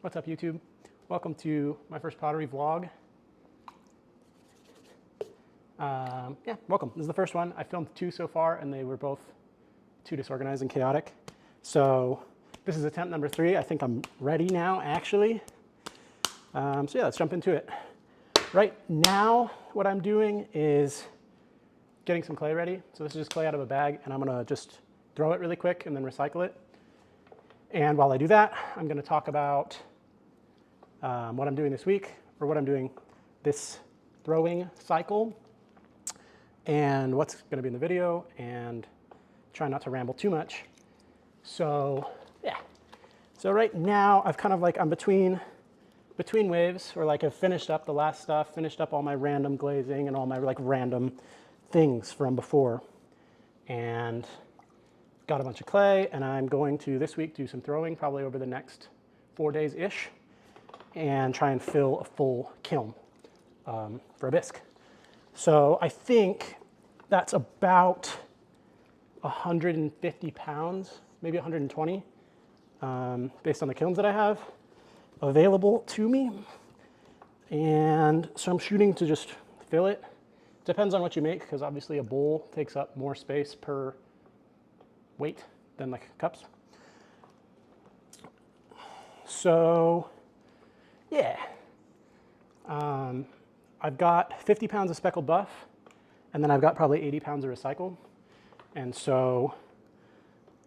What's up, YouTube? Welcome to my first pottery vlog. Yeah, welcome. This is the first one. I filmed 2 so far, and they were both too disorganized and chaotic. So this is attempt number 3. I think I'm ready now, actually. So yeah, let's jump into it. Right now, what I'm doing is getting some clay ready. So this is just clay out of a bag, and I'm gonna just throw it really quick and then recycle it. And while I do that, I'm gonna talk about what I'm doing this week, or what I'm doing this throwing cycle, and what's going to be in the video, and try not to ramble too much. So yeah, so right now I've kind of like, I'm between waves, or like I've finished up the last stuff, finished up all my random glazing and all my like random things from before, and got a bunch of clay, and I'm going to this week do some throwing probably over the next 4 days-ish, and try and fill a full kiln for a bisque. So I think that's about 150 pounds, maybe 120, based on the kilns that I have available to me. And so I'm shooting to just fill it. Depends on what you make, because obviously a bowl takes up more space per weight than like cups. So yeah, I've got 50 pounds of speckled buff, and then I've got probably 80 pounds of recycle. And so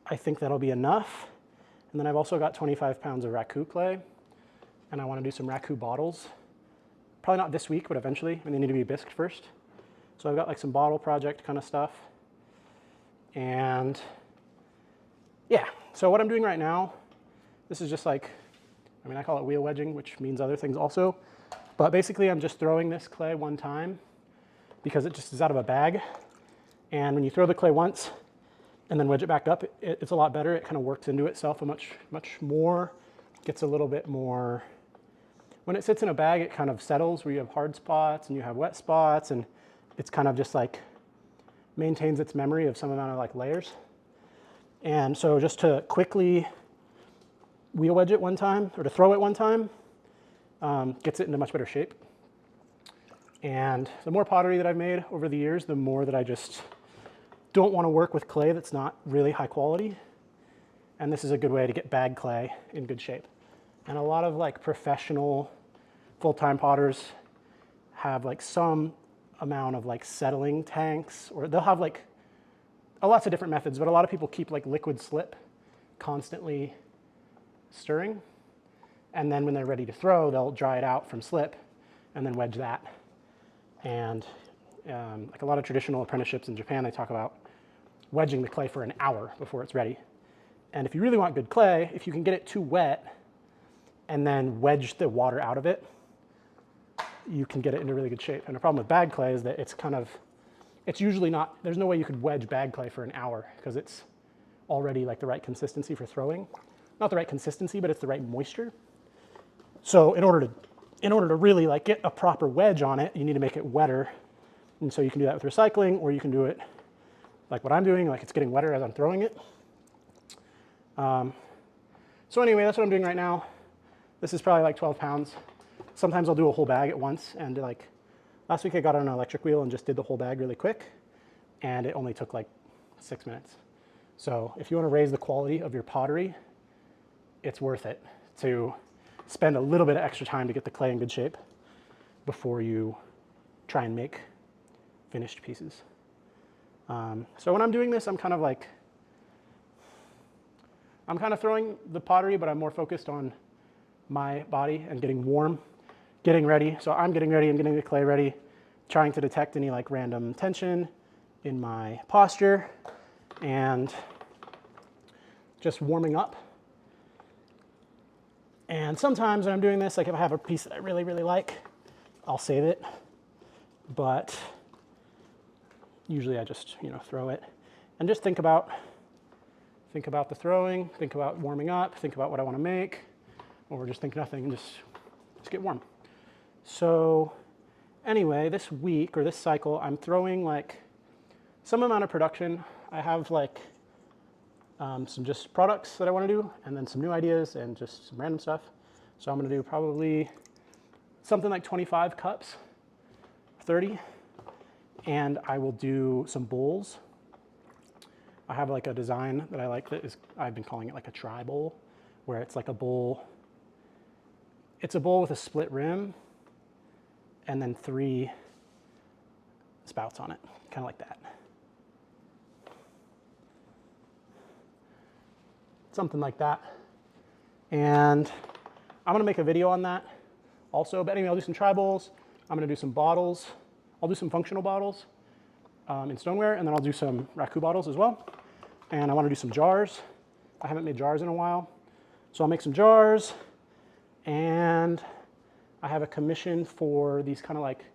I think that'll be enough. And then I've also got 25 pounds of raku clay, and I want to do some raku bottles. Probably not this week, but eventually, and they need to be bisqued first. So I've got like some bottle project kind of stuff. And yeah, so what I'm doing right now, this is just like, I mean, I call it wheel wedging, which means other things also. But basically, I'm just throwing this clay one time because it just is out of a bag. And when you throw the clay once and then wedge it back up, it's a lot better. It kind of works into itself a much more, gets a little bit more. When it sits in a bag, it kind of settles where you have hard spots and you have wet spots, and it's kind of just like maintains its memory of some amount of like layers. And so just to quickly wheel wedge it one time, or to throw it one time, gets it into much better shape. And the more pottery that I've made over the years, the more that I just don't want to work with clay that's not really high quality. And this is a good way to get bag clay in good shape. And a lot of like professional full-time potters have like some amount of like settling tanks, or they'll have like lots of different methods, but a lot of people keep like liquid slip constantly stirring, and then when they're ready to throw, they'll dry it out from slip and then wedge that. And like a lot of traditional apprenticeships in Japan, they talk about wedging the clay for an hour before it's ready. And if you really want good clay, if you can get it too wet and then wedge the water out of it, you can get it into really good shape. And the problem with bag clay is that it's usually not, there's no way you could wedge bag clay for an hour, because it's already like the right consistency for throwing. Not the right consistency, but it's the right moisture. So in order to really like get a proper wedge on it, you need to make it wetter. And so you can do that with recycling, or you can do it like what I'm doing, like it's getting wetter as I'm throwing it. So anyway, that's what I'm doing right now. This is probably like 12 pounds. Sometimes I'll do a whole bag at once, and like last week I got on an electric wheel and just did the whole bag really quick, and it only took like 6 minutes. So if you want to raise the quality of your pottery, it's worth it to spend a little bit of extra time to get the clay in good shape before you try and make finished pieces. So when I'm doing this, I'm kind of throwing the pottery, but I'm more focused on my body and getting warm, getting ready. So I'm getting ready, I'm getting the clay ready, trying to detect any like random tension in my posture, and just warming up. And sometimes when I'm doing this, like if I have a piece that I really, really like, I'll save it. But usually I just, throw it. And just think about the throwing, think about warming up, think about what I want to make, or just think nothing and just get warm. So anyway, this week or this cycle, I'm throwing like some amount of production. I have like some just products that I want to do, and then some new ideas and just some random stuff. So I'm going to do probably something like 25 cups, 30, and I will do some bowls. I have like a design that I like that is, I've been calling it like a tri-bowl, where it's like a bowl. It's a bowl with a split rim and then 3 spouts on it, kind of like that. Something like that. And I'm going to make a video on that also. But anyway, I'll do some tri-bowls. I'm going to do some bottles. I'll do some functional bottles in stoneware, and then I'll do some raku bottles as well. And I want to do some jars. I haven't made jars in a while. So I'll make some jars, and I have a commission for these kind of like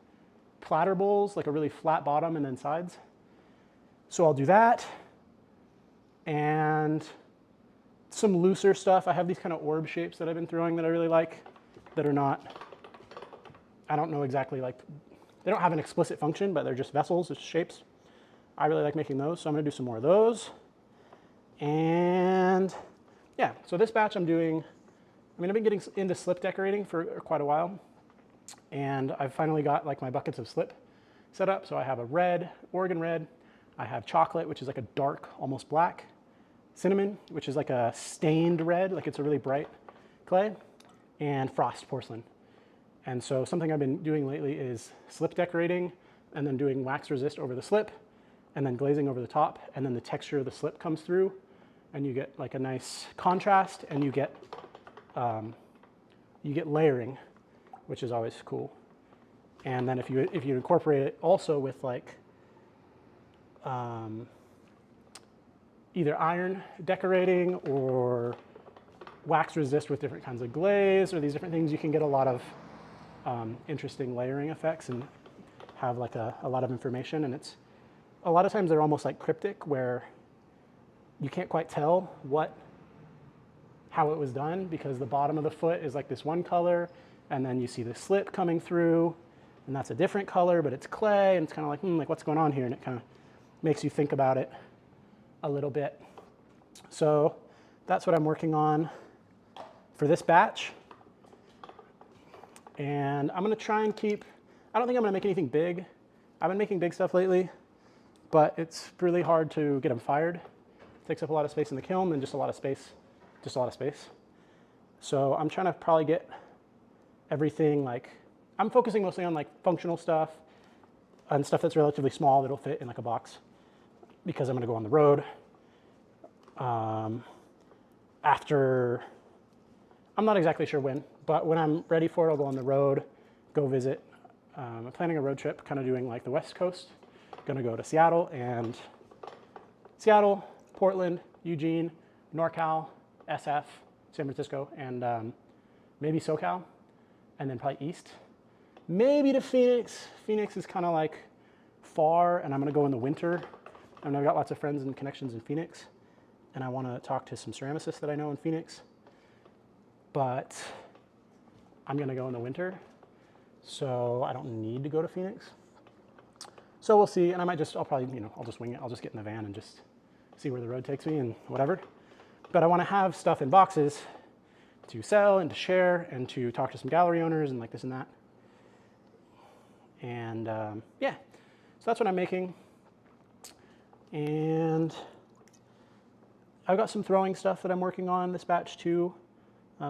platter bowls, like a really flat bottom and then sides. So I'll do that, and some looser stuff. I have these kind of orb shapes that I've been throwing that I really like, that are not, I don't know exactly, like, they don't have an explicit function, but they're just vessels, it's shapes. I really like making those, so I'm gonna do some more of those. And yeah, so this batch I'm doing, I mean, I've been getting into slip decorating for quite a while, and I've finally got like my buckets of slip set up. So I have a red, Oregon red, I have chocolate, which is like a dark, almost black, cinnamon, which is like a stained red, like it's a really bright clay, and frost porcelain. And so something I've been doing lately is slip decorating, and then doing wax resist over the slip, and then glazing over the top, and then the texture of the slip comes through, and you get like a nice contrast, and you get layering, which is always cool. And then if you incorporate it also with like either iron decorating or wax resist with different kinds of glaze or these different things, you can get a lot of interesting layering effects and have like a lot of information. And it's a lot of times they're almost like cryptic, where you can't quite tell how it was done, because the bottom of the foot is like this one color, and then you see the slip coming through, and that's a different color, but it's clay, and it's kind of like, like what's going on here? And it kind of makes you think about it a little bit. So that's what I'm working on for this batch. And I'm going to try and keep, I don't think I'm going to make anything big. I've been making big stuff lately, but it's really hard to get them fired. It takes up a lot of space in the kiln, and just a lot of space. So I'm trying to probably get everything, like, I'm focusing mostly on like functional stuff and stuff that's relatively small that'll fit in like a box, because I'm going to go on the road. After, I'm not exactly sure when, but when I'm ready for it, I'll go on the road, go visit. I'm planning a road trip, kind of doing like the West Coast. Going to go to Seattle, Portland, Eugene, NorCal, SF, San Francisco, and maybe SoCal, and then probably east. Maybe to Phoenix. Phoenix is kind of like far, and I'm going to go in the winter. And I've got lots of friends and connections in Phoenix, and I want to talk to some ceramicists that I know in Phoenix. But I'm going to go in the winter, so I don't need to go to Phoenix. So we'll see, and I'll probably, I'll just wing it. I'll just get in the van and just see where the road takes me and whatever. But I want to have stuff in boxes to sell and to share and to talk to some gallery owners and like this and that. And yeah, so that's what I'm making. And I've got some throwing stuff that I'm working on this batch too.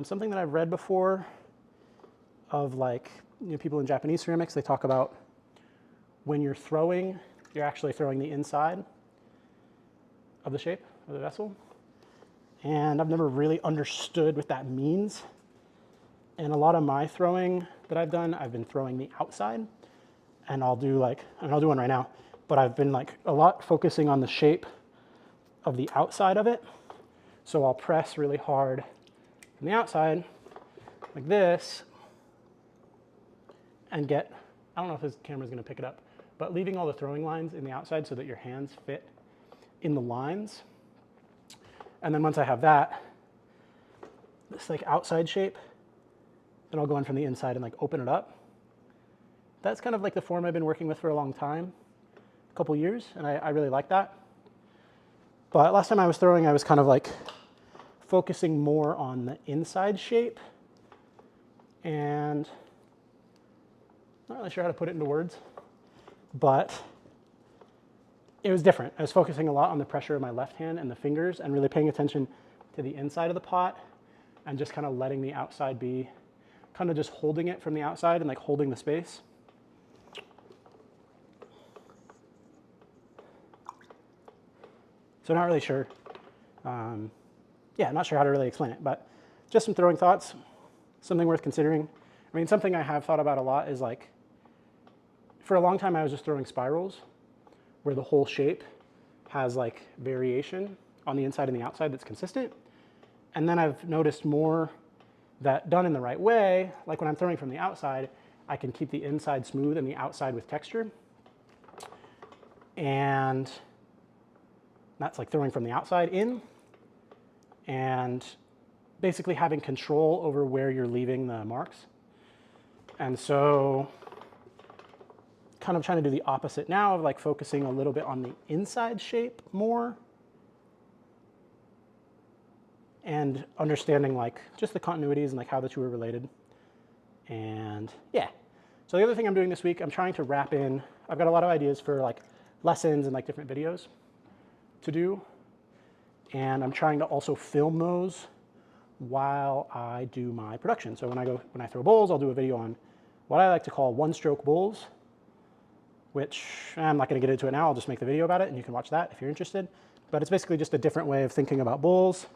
Something that I've read before of like, people in Japanese ceramics, they talk about when you're throwing, you're actually throwing the inside of the shape of the vessel. And I've never really understood what that means. And a lot of my throwing that I've done, I've been throwing the outside. And I'll do one right now, but I've been like a lot focusing on the shape of the outside of it. So I'll press really hard from the outside, like this, and get, I don't know if this camera's gonna pick it up, but leaving all the throwing lines in the outside so that your hands fit in the lines. And then once I have that, this like outside shape, then I'll go in from the inside and like open it up. That's kind of like the form I've been working with for a long time, a couple years, and I really like that. But last time I was throwing, I was kind of like focusing more on the inside shape And I'm not really sure how to put it into words, but it was different. I was focusing a lot on the pressure of my left hand and the fingers and really paying attention to the inside of the pot and just kind of letting the outside be, kind of just holding it from the outside and like holding the space. So not really sure. Yeah, not sure how to really explain it, but just some throwing thoughts, something worth considering. I mean, something I have thought about a lot is like, for a long time I was just throwing spirals where the whole shape has like variation on the inside and the outside that's consistent. And then I've noticed more that done in the right way, like when I'm throwing from the outside, I can keep the inside smooth and the outside with texture. And that's like throwing from the outside in and basically having control over where you're leaving the marks. And so kind of trying to do the opposite now of like focusing a little bit on the inside shape more and understanding like just the continuities and like how the two are related. And yeah, so the other thing I'm doing this week, I'm trying to wrap in, I've got a lot of ideas for like lessons and like different videos to do. And I'm trying to also film those while I do my production. So when I throw bowls, I'll do a video on what I like to call one-stroke bowls, which I'm not going to get into it now. I'll just make the video about it and you can watch that if you're interested. But it's basically just a different way of thinking about bowls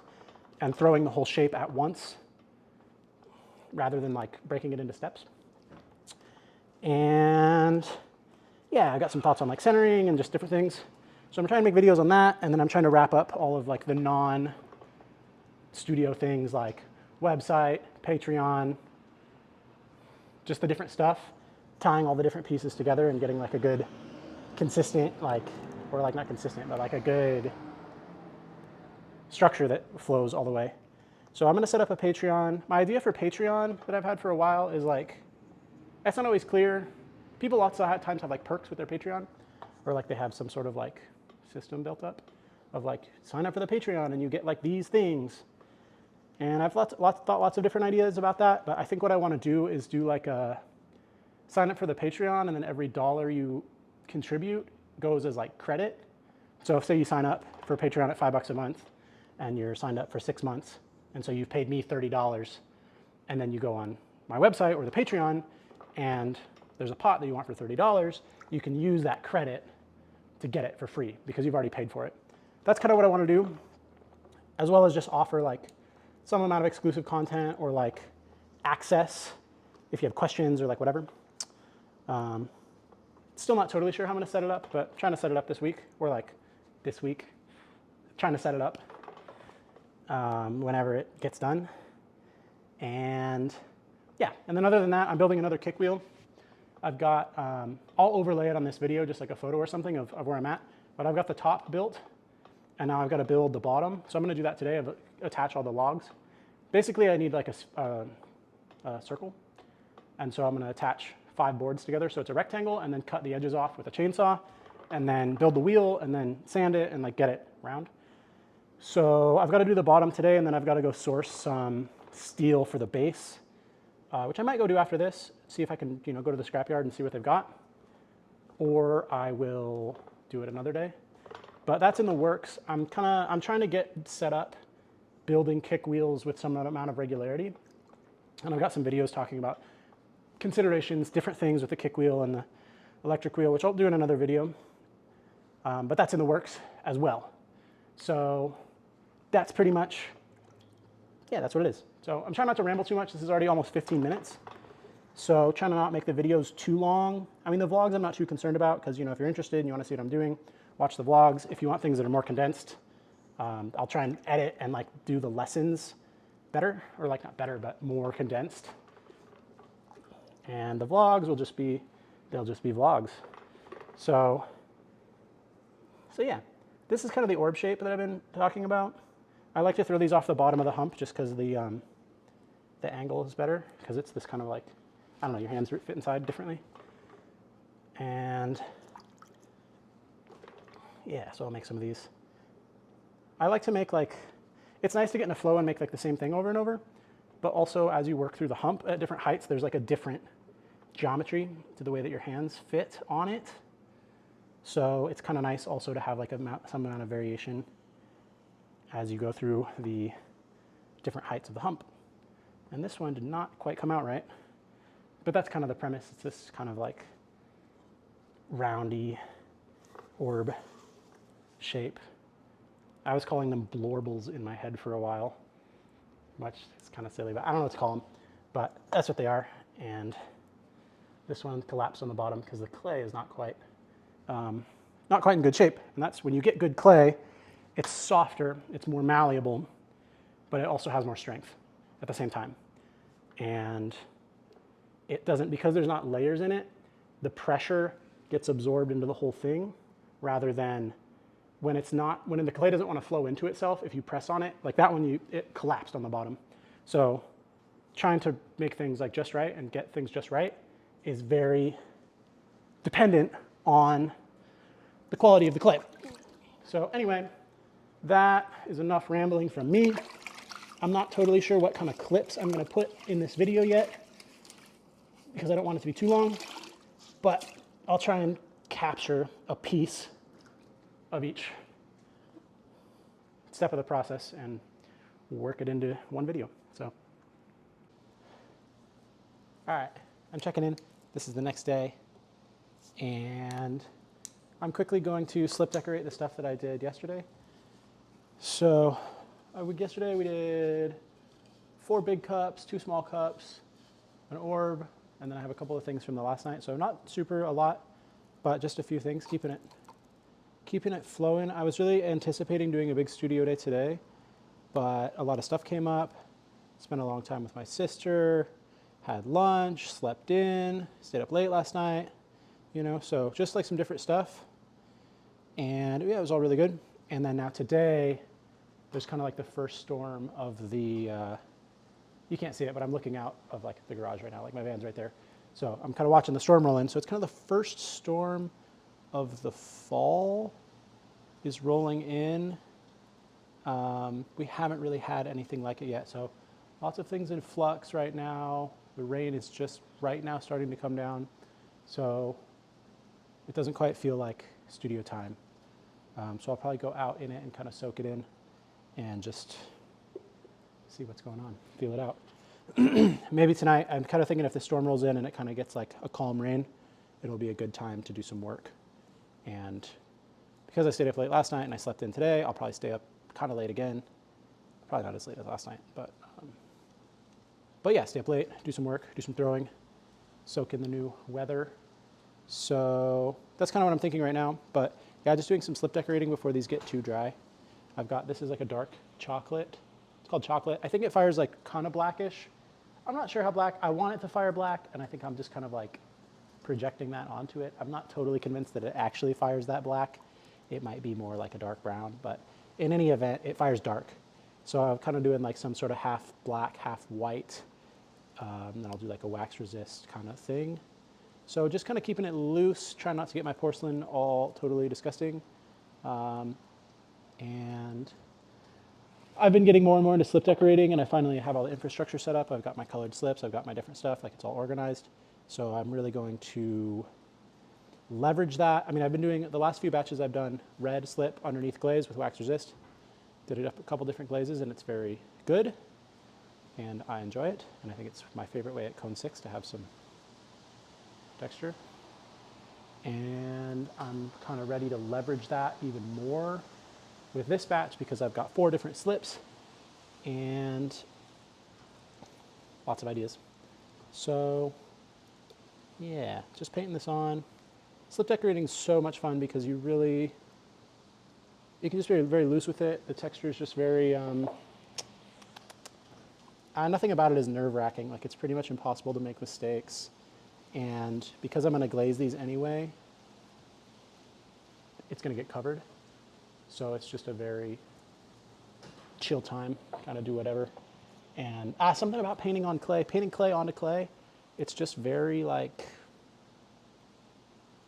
and throwing the whole shape at once rather than like breaking it into steps. And yeah, I got some thoughts on like centering and just different things. So I'm trying to make videos on that, and then I'm trying to wrap up all of like the non-studio things like website, Patreon, just the different stuff, tying all the different pieces together and getting like a good consistent, like, or like not consistent, but like a good structure that flows all the way. So I'm gonna set up a Patreon. My idea for Patreon that I've had for a while is like, that's not always clear. People lots of times have like perks with their Patreon, or like they have some sort of like system built up of like sign up for the Patreon and you get like these things. And I've thought lots of different ideas about that, but I think what I want to do is do like a sign up for the Patreon and then every dollar you contribute goes as like credit. So if say you sign up for Patreon at $5 a month and you're signed up for 6 months, and so you've paid me $30, and then you go on my website or the Patreon and there's a pot that you want for $30, you can use that credit to get it for free because you've already paid for it. That's kind of what I want to do, as well as just offer like some amount of exclusive content or like access if you have questions or like whatever. Still not totally sure how I'm going to set it up, but trying to set it up this week, or like this week, trying to set it up whenever it gets done. And yeah, and then other than that, I'm building another kick wheel. I've got, I'll overlay it on this video, just like a photo or something of where I'm at, but I've got the top built, and now I've got to build the bottom. So I'm going to do that today, attach all the logs. Basically, I need like a circle, and so I'm going to attach 5 boards together, so it's a rectangle, and then cut the edges off with a chainsaw, and then build the wheel, and then sand it, and like get it round. So I've got to do the bottom today, and then I've got to go source some steel for the base, which I might go do after this, see if I can go to the scrapyard and see what they've got, or I will do it another day. But that's in the works. I'm trying to get set up building kick wheels with some amount of regularity, and I've got some videos talking about considerations, different things with the kick wheel and the electric wheel, which I'll do in another video, but that's in the works as well. So that's pretty much, yeah, that's what it is. So I'm trying not to ramble too much. This is already almost 15 minutes. So trying to not make the videos too long. I mean, the vlogs I'm not too concerned about because, if you're interested and you want to see what I'm doing, watch the vlogs. If you want things that are more condensed, I'll try and edit and like do the lessons better, or like not better, but more condensed. And the vlogs will just be, they'll just be vlogs. So yeah, this is kind of the orb shape that I've been talking about. I like to throw these off the bottom of the hump just because the angle is better, because it's this kind of like, I don't know, your hands fit inside differently. And yeah, so I'll make some of these. I like to make like, it's nice to get in a flow and make like the same thing over and over, but also as you work through the hump at different heights, there's like a different geometry to the way that your hands fit on it. So it's kind of nice also to have like some amount of variation as you go through the different heights of the hump. And this one did not quite come out right, but that's kind of the premise. It's this kind of like roundy orb shape. I was calling them blorbles in my head for a while, which is kind of silly, but I don't know what to call them, but that's what they are. And this one collapsed on the bottom because the clay is not quite in good shape. And that's when you get good clay, it's softer, it's more malleable, but it also has more strength at the same time. And it doesn't, because there's not layers in it, the pressure gets absorbed into the whole thing rather than when the clay doesn't want to flow into itself, if you press on it, like that one, it collapsed on the bottom. So trying to make things like just right and get things just right is very dependent on the quality of the clay. So anyway, that is enough rambling from me. I'm not totally sure what kind of clips I'm going to put in this video yet because I don't want it to be too long, but I'll try and capture a piece of each step of the process and work it into one video. So, all right, I'm checking in. This is the next day, and I'm quickly going to slip decorate the stuff that I did yesterday. So, yesterday we did 4 big cups, 2 small cups, an orb, and then I have a couple of things from the last night. So not super a lot, but just a few things, keeping it flowing. I was really anticipating doing a big studio day today, but a lot of stuff came up. Spent a long time with my sister, had lunch, slept in, stayed up late last night, so just like some different stuff. And yeah, it was all really good. And then now today, there's kind of like the first storm of the, you can't see it, but I'm looking out of like the garage right now, like my van's right there. So I'm kind of watching the storm roll in. So it's kind of the first storm of the fall is rolling in. We haven't really had anything like it yet. So lots of things in flux right now. The rain is just right now starting to come down. So it doesn't quite feel like studio time. So I'll probably go out in it and kind of soak it in and just see what's going on, feel it out. Maybe tonight, I'm kind of thinking if the storm rolls in and it kind of gets like a calm rain, it'll be a good time to do some work. And because I stayed up late last night and I slept in today, I'll probably stay up kind of late again. Probably not as late as last night, but yeah, stay up late, do some work, do some throwing, soak in the new weather. So that's kind of what I'm thinking right now. But yeah, just doing some slip decorating before these get too dry. This is like a dark chocolate. It's called chocolate. I think it fires like kind of blackish. I'm not sure how black. I want it to fire black, and I think I'm just kind of like projecting that onto it. I'm not totally convinced that it actually fires that black. It might be more like a dark brown, but in any event, it fires dark. So I'm kind of doing like some sort of half black, half white. Then I'll do like a wax resist kind of thing. So just kind of keeping it loose, trying not to get my porcelain all totally disgusting. And I've been getting more and more into slip decorating, and I finally have all the infrastructure set up. I've got my colored slips, I've got my different stuff, like it's all organized. So I'm really going to leverage that. I mean, I've been doing, the last few batches I've done red slip underneath glaze with wax resist. Did it up a couple different glazes, and it's very good, and I enjoy it. And I think it's my favorite way at Cone 6 to have some texture. And I'm kind of ready to leverage that even more with this batch because I've got 4 different slips and lots of ideas. So yeah, just painting this on. Slip decorating is so much fun because you can just be very loose with it. The texture is just very, nothing about it is nerve-wracking. Like it's pretty much impossible to make mistakes. And because I'm gonna glaze these anyway, it's gonna get covered. So it's just a very chill time, kind of do whatever. And something about painting on clay, painting clay onto clay, it's just very like,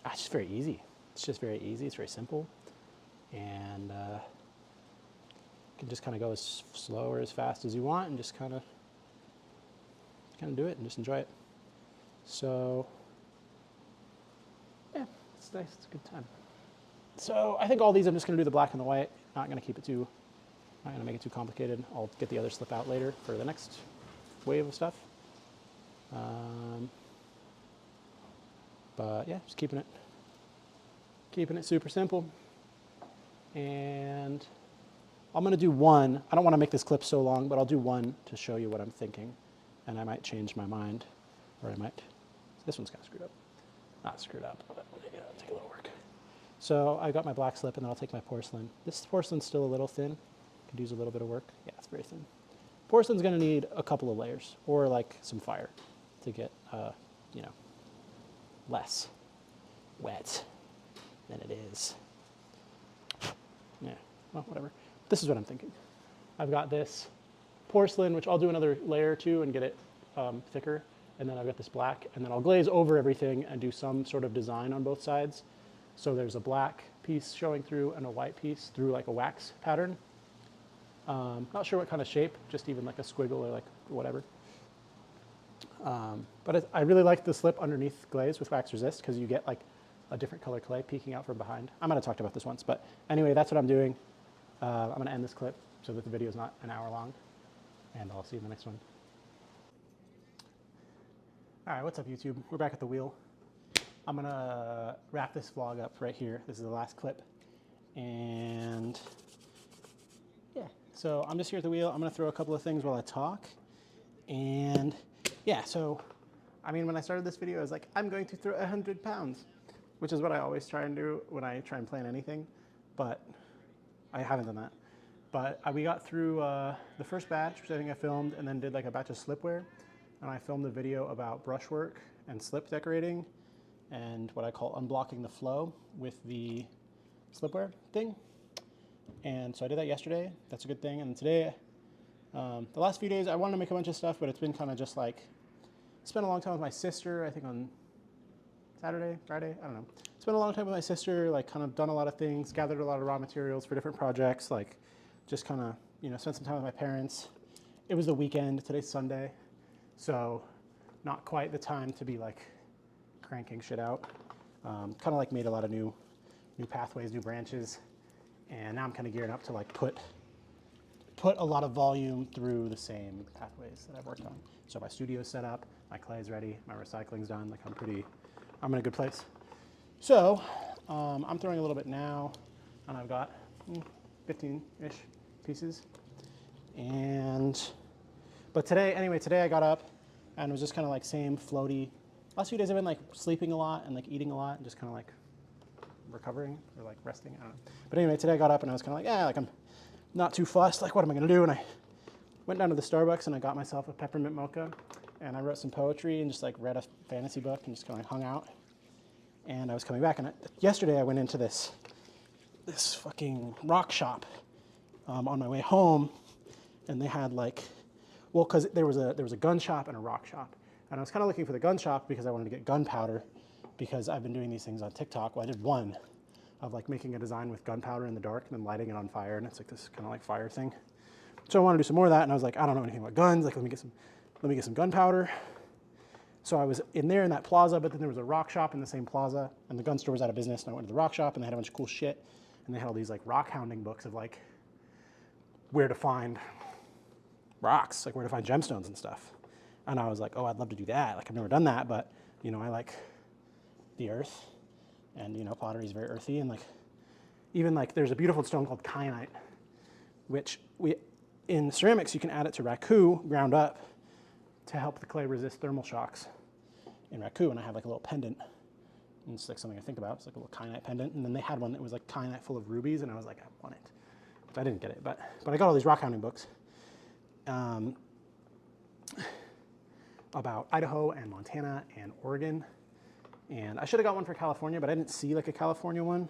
it's just very easy. It's just very easy, it's very simple. And you can just kind of go as slow or as fast as you want and just kind of kind of do it and just enjoy it. So yeah, it's nice. It's a good time. So I think all these I'm just going to do the black and the white. Not going to keep it too, not going to make it too complicated. I'll get the other slip out later for the next wave of stuff. But yeah, just keeping it super simple. And I'm going to do one. I don't want to make this clip so long, but I'll do one to show you what I'm thinking. And I might change my mind, or I might. This one's kind of screwed up. Not screwed up, but yeah, it'll take a little work. So I got my black slip, and then I'll take my porcelain. This porcelain's still a little thin. Could use a little bit of work. Yeah, it's very thin. Porcelain's going to need a couple of layers, or like some fire, to get, you know, less wet than it is. Yeah, well, whatever. This is what I'm thinking. I've got this porcelain, which I'll do another layer to and get it thicker. And then I've got this black, and then I'll glaze over everything and do some sort of design on both sides. So there's a black piece showing through and a white piece through like a wax pattern. Not sure what kind of shape, just even like a squiggle or like whatever. But I really like the slip underneath glaze with wax resist because you get like a different color clay peeking out from behind. I might have talked about this once, but anyway, that's what I'm doing. I'm going to end this clip so that the video is not an hour long, and I'll see you in the next one. All right, what's up, YouTube? We're back at the wheel. I'm going to wrap this vlog up right here. This is the last clip. And yeah, so I'm just here at the wheel. I'm going to throw a couple of things while I talk. And yeah, so I mean, when I started this video, I was like, I'm going to throw 100 pounds, which is what I always try and do when I try and plan anything, but I haven't done that. But we got through the first batch, which I think I filmed, and then did like a batch of slipware. And I filmed a video about brushwork and slip decorating and what I call unblocking the flow with the slipware thing. And so I did that yesterday. That's a good thing. And today, the last few days, I wanted to make a bunch of stuff, but it's been kind of just like, spent a long time with my sister, I think on Saturday, Friday, I don't know. Spent a long time with my sister, like kind of done a lot of things, gathered a lot of raw materials for different projects, like just kind of, you know, spent some time with my parents. It was the weekend, today's Sunday, so not quite the time to be like cranking shit out. Kind of like made a lot of new pathways, new branches, and now I'm kind of gearing up to like put a lot of volume through the same pathways that I've worked on. So my studio's set up, my clay's ready, my recycling's done, like I'm in a good place. So I'm throwing a little bit now, and I've got 15-ish pieces. But today I got up and was just kind of like same floaty. Last few days I've been like sleeping a lot and like eating a lot and just kind of like recovering or like resting, I don't know. But anyway, today I got up and I was kind of like, yeah, like I'm not too fussed, like what am I gonna do? And I went down to the Starbucks and I got myself a peppermint mocha, and I wrote some poetry and just like read a fantasy book and just kind of hung out. And I was coming back, and yesterday I went into this fucking rock shop on my way home, and they had like, well, because there was a gun shop and a rock shop, and I was kind of looking for the gun shop because I wanted to get gunpowder, because I've been doing these things on TikTok. Well, I did one of like making a design with gunpowder in the dark and then lighting it on fire, and it's like this kind of like fire thing. So I wanted to do some more of that, and I was like, I don't know anything about guns. Like, let me get some gunpowder. So I was in there in that plaza, but then there was a rock shop in the same plaza, and the gun store was out of business, and I went to the rock shop, and they had a bunch of cool shit, and they had all these like rockhounding books of like where to find rocks, like where to find gemstones and stuff. And I was like, oh, I'd love to do that. Like, I've never done that, but you know, I like the earth, and you know, pottery is very earthy, and like even like there's a beautiful stone called kyanite, which in ceramics you can add it to raku ground up to help the clay resist thermal shocks in raku. And I have like a little pendant, and it's like something I think about. It's like a little kyanite pendant, and then they had one that was like kyanite full of rubies, and I was like, I want it. But I didn't get it, but I got all these rockhounding books about Idaho and Montana and Oregon, and I should have got one for California, but I didn't see like a California one.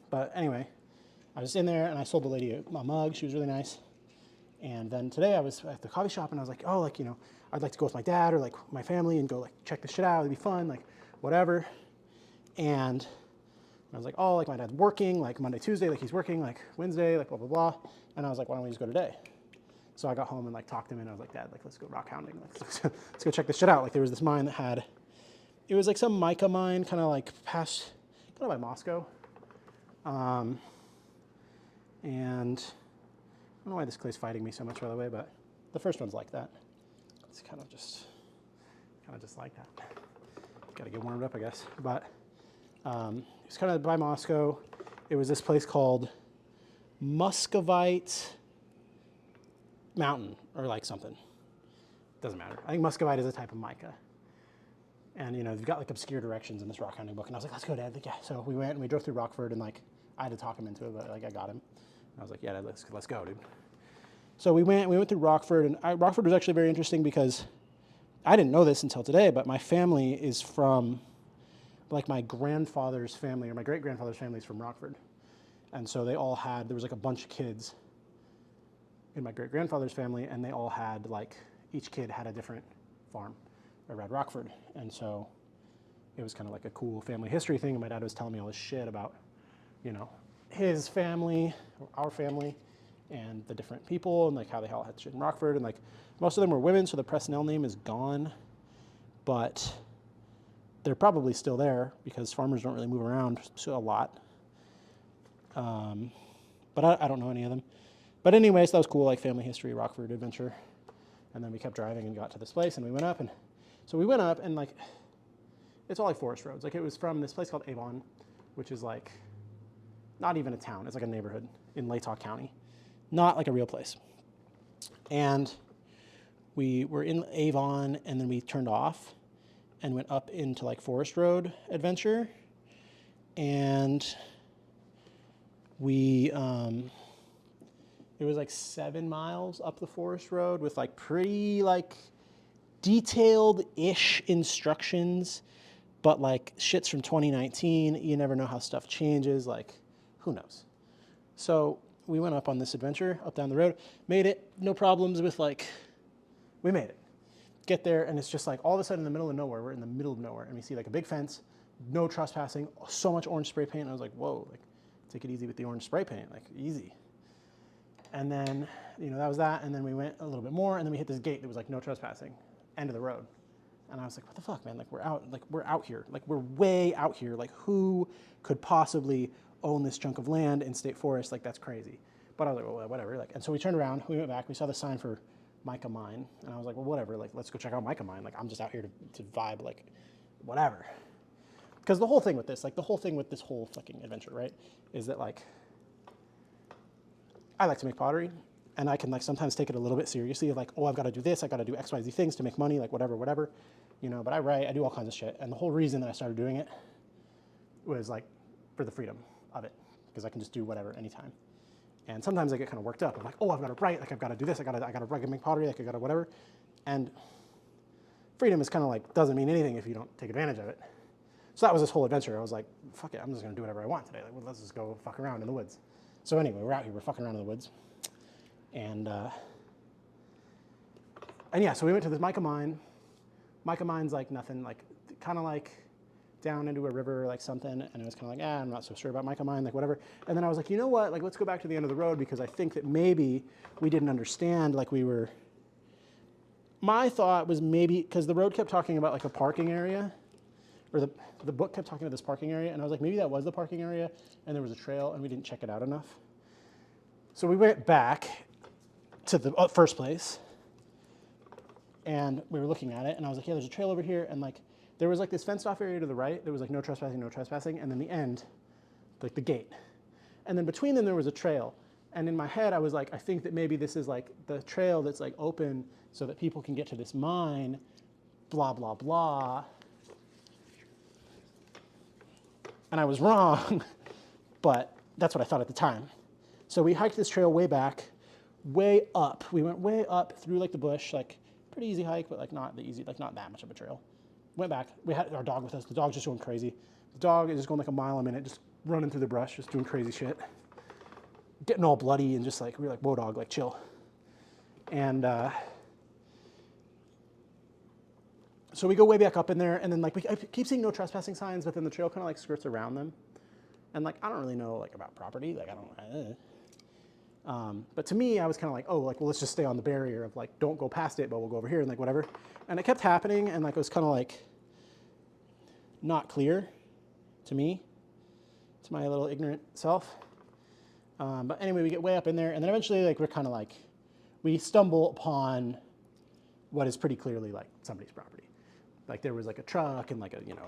But anyway, I was in there and I sold the lady a mug. She was really nice. And then today I was at the coffee shop and I was like, oh, like, you know, I'd like to go with my dad or like my family and go like check this shit out. It'd be fun, like whatever. And I was like, oh, like my dad's working like Monday, Tuesday, like he's working like Wednesday, like blah, blah, blah. And I was like, why don't we just go today? So I got home and like talked him in. I was like, Dad, like let's go rockhounding. Like let's go check this shit out. Like there was this mine that had, it was like some mica mine, kind of like past, kind of by Moscow. And I don't know why this clay's fighting me so much, by the way, but the first one's like that. It's kind of just like that. Got to get warmed up, I guess. But it's kind of by Moscow. It was this place called Muscovite Mountain or like something. Doesn't matter. I think Muscovite is a type of mica. And, you know, you've got like obscure directions in this rock hunting book. And I was like, let's go, Dad. Like, yeah. So we went and we drove through Rockford and like, I had to talk him into it, but like I got him. And I was like, yeah, Dad, let's go, dude. So we went through Rockford, and Rockford was actually very interesting because I didn't know this until today, but my family is from, like my grandfather's family, or my great-grandfather's family is from Rockford. And so they all had, there was like a bunch of kids in my great-grandfather's family, and they all had like, each kid had a different farm around Rockford. And so it was kind of like a cool family history thing. And my dad was telling me all this shit about, you know, his family, or our family, and the different people, and like how they all had shit in Rockford. And like most of them were women, so the Presnell name is gone. But they're probably still there because farmers don't really move around a lot. But I don't know any of them. But anyways, that was cool, like family history, Rockford adventure. And then we kept driving and got to this place, and we went up. And so we went up, and like, it's all like forest roads. Like it was from this place called Avon, which is like not even a town. It's like a neighborhood in Latah County. Not like a real place. And we were in Avon, and then we turned off and went up into like Forest Road adventure. And we, it was like 7 miles up the forest road with like pretty like detailed-ish instructions, but like shit's from 2019. You never know how stuff changes. Like, who knows? So we went up on this adventure up down the road, made it, no problems with like, we made it. Get there, and it's just like all of a sudden in the middle of nowhere, we're in the middle of nowhere, and we see like a big fence, no trespassing, so much orange spray paint. And I was like, whoa, like take it easy with the orange spray paint, like easy. And then, you know, that was that. And then we went a little bit more, and then we hit this gate that was like no trespassing, end of the road. And I was like, what the fuck, man? Like we're out here. Like we're way out here. Like who could possibly own this chunk of land in state forest? Like that's crazy. But I was like, well, whatever. Like, and so we turned around, we went back, we saw the sign for mica mine. And I was like, well, whatever. Like, let's go check out mica mine. Like, I'm just out here to vibe, like, whatever. Because the whole thing with this, like the whole thing with this whole fucking adventure, right, is that like, I like to make pottery, and I can like sometimes take it a little bit seriously of like, oh, I've got to do this, I got to do X, Y, Z things to make money, like whatever, you know, but I write, I do all kinds of shit. And the whole reason that I started doing it was like for the freedom of it, because I can just do whatever anytime. And sometimes I get kind of worked up. I'm like, oh, I've got to write, like I've got to do this, I got to make pottery, like I got to whatever. And freedom is kind of like, doesn't mean anything if you don't take advantage of it. So that was this whole adventure. I was like, fuck it, I'm just gonna do whatever I want today. Like, well, let's just go fuck around in the woods. So anyway, we're out here, we're fucking around in the woods. And yeah, so we went to this mica mine. Mica mine's like nothing, like kind of like down into a river, like something. And it was kind of like, I'm not so sure about mica mine, like whatever. And then I was like, you know what? Like, let's go back to the end of the road because I think that maybe we didn't understand, like we were, my thought was maybe, because the road kept talking about like a parking area, or the book kept talking about this parking area. And I was like, maybe that was the parking area and there was a trail and we didn't check it out enough. So we went back to the first place, and we were looking at it, and I was like, yeah, there's a trail over here, and like there was like this fenced off area to the right. There was like no trespassing, and then the end, like the gate. And then between them there was a trail. And in my head I was like, I think that maybe this is like the trail that's like open so that people can get to this mine, blah, blah, blah. And I was wrong, but that's what I thought at the time. So we hiked this trail way back, way up. We went way up through like the bush, like pretty easy hike, but like not that much of a trail. Went back, we had our dog with us. The dog's just going crazy. The dog is just going like a mile a minute, just running through the brush, just doing crazy shit. Getting all bloody and just like, we were like, whoa dog, like chill. And so we go way back up in there, and then like I keep seeing no trespassing signs, but then the trail kind of like skirts around them. And like, I don't really know like about property, like I don't. But to me, I was kind of like, oh, like, well, let's just stay on the barrier of like, don't go past it, but we'll go over here and like whatever. And it kept happening, and like it was kind of like not clear to me, to my little ignorant self. But anyway, we get way up in there, and then eventually like we're kind of like, we stumble upon what is pretty clearly like somebody's property. Like there was like a truck and like a, you know,